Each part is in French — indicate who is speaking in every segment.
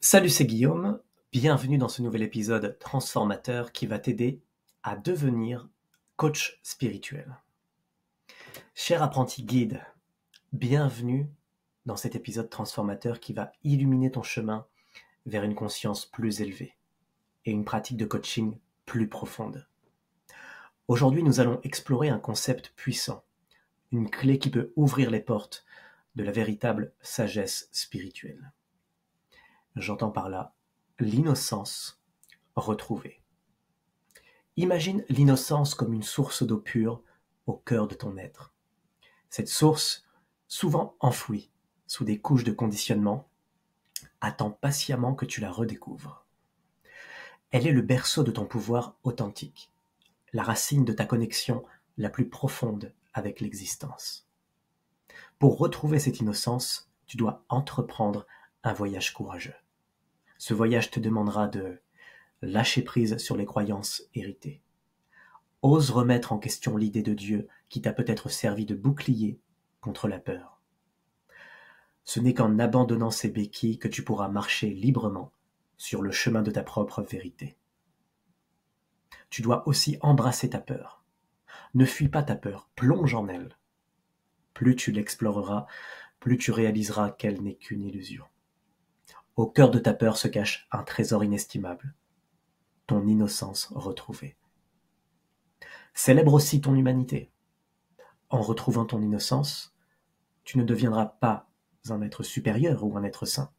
Speaker 1: Salut, c'est Guillaume. Bienvenue dans ce nouvel épisode transformateur qui va t'aider à devenir coach spirituel. Cher apprenti guide, bienvenue dans cet épisode transformateur qui va illuminer ton chemin vers une conscience plus élevée et une pratique de coaching plus profonde. Aujourd'hui, nous allons explorer un concept puissant, une clé qui peut ouvrir les portes de la véritable sagesse spirituelle. J'entends par là l'innocence retrouvée. Imagine l'innocence comme une source d'eau pure au cœur de ton être. Cette source, souvent enfouie sous des couches de conditionnement, attend patiemment que tu la redécouvres. Elle est le berceau de ton pouvoir authentique, la racine de ta connexion la plus profonde avec l'existence. Pour retrouver cette innocence, tu dois entreprendre un voyage courageux. Ce voyage te demandera de lâcher prise sur les croyances héritées. Ose remettre en question l'idée de Dieu qui t'a peut-être servi de bouclier contre la peur. Ce n'est qu'en abandonnant ces béquilles que tu pourras marcher librement sur le chemin de ta propre vérité. Tu dois aussi embrasser ta peur. Ne fuis pas ta peur, plonge en elle. Plus tu l'exploreras, plus tu réaliseras qu'elle n'est qu'une illusion. Au cœur de ta peur se cache un trésor inestimable, ton innocence retrouvée. Célèbre aussi ton humanité. En retrouvant ton innocence, tu ne deviendras pas un être supérieur ou un être saint.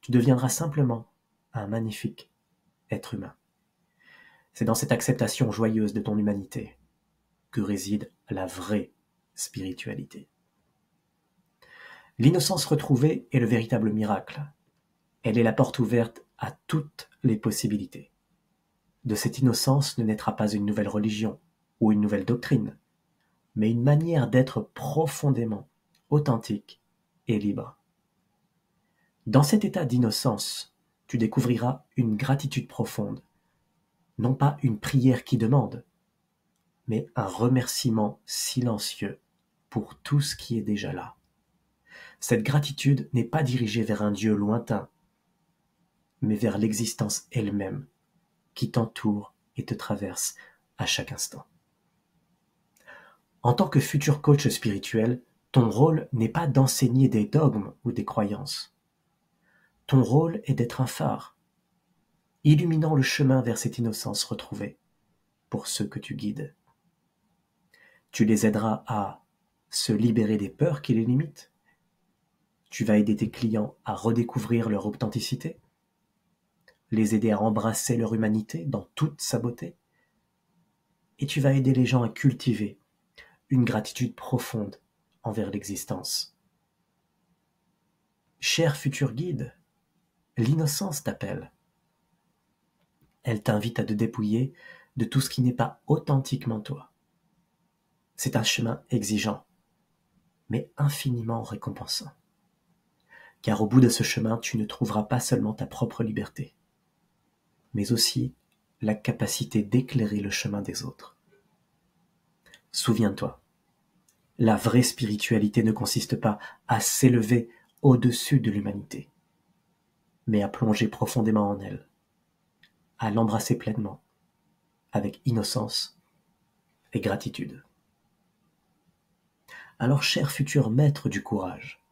Speaker 1: Tu deviendras simplement un magnifique être humain. C'est dans cette acceptation joyeuse de ton humanité que réside la vraie spiritualité. L'innocence retrouvée est le véritable miracle. Elle est la porte ouverte à toutes les possibilités. De cette innocence ne naîtra pas une nouvelle religion ou une nouvelle doctrine, mais une manière d'être profondément authentique et libre. Dans cet état d'innocence, tu découvriras une gratitude profonde, non pas une prière qui demande, mais un remerciement silencieux pour tout ce qui est déjà là. Cette gratitude n'est pas dirigée vers un Dieu lointain, mais vers l'existence elle-même qui t'entoure et te traverse à chaque instant. En tant que futur coach spirituel, ton rôle n'est pas d'enseigner des dogmes ou des croyances. Ton rôle est d'être un phare, illuminant le chemin vers cette innocence retrouvée pour ceux que tu guides. Tu les aideras à se libérer des peurs qui les limitent. Tu vas aider tes clients à redécouvrir leur authenticité, les aider à embrasser leur humanité dans toute sa beauté. Et tu vas aider les gens à cultiver une gratitude profonde envers l'existence. Cher futur guide, l'innocence t'appelle. Elle t'invite à te dépouiller de tout ce qui n'est pas authentiquement toi. C'est un chemin exigeant, mais infiniment récompensant. Car au bout de ce chemin, tu ne trouveras pas seulement ta propre liberté, mais aussi la capacité d'éclairer le chemin des autres. Souviens-toi, la vraie spiritualité ne consiste pas à s'élever au-dessus de l'humanité, mais à plonger profondément en elle, à l'embrasser pleinement, avec innocence et gratitude. Alors, cher futur maître du courage,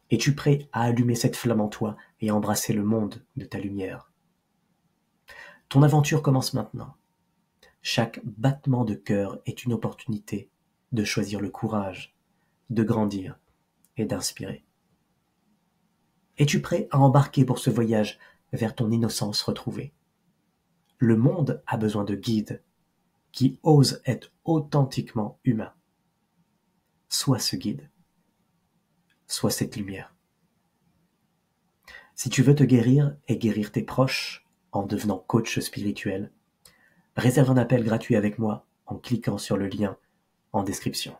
Speaker 1: es-tu prêt à allumer cette flamme en toi et embrasser le monde de ta lumière? Ton aventure commence maintenant. Chaque battement de cœur est une opportunité de choisir le courage, de grandir et d'inspirer. Es-tu prêt à embarquer pour ce voyage vers ton innocence retrouvée? Le monde a besoin de guides qui osent être authentiquement humains. Sois ce guide, sois cette lumière. Si tu veux te guérir et guérir tes proches en devenant coach spirituel, réserve un appel gratuit avec moi en cliquant sur le lien en description.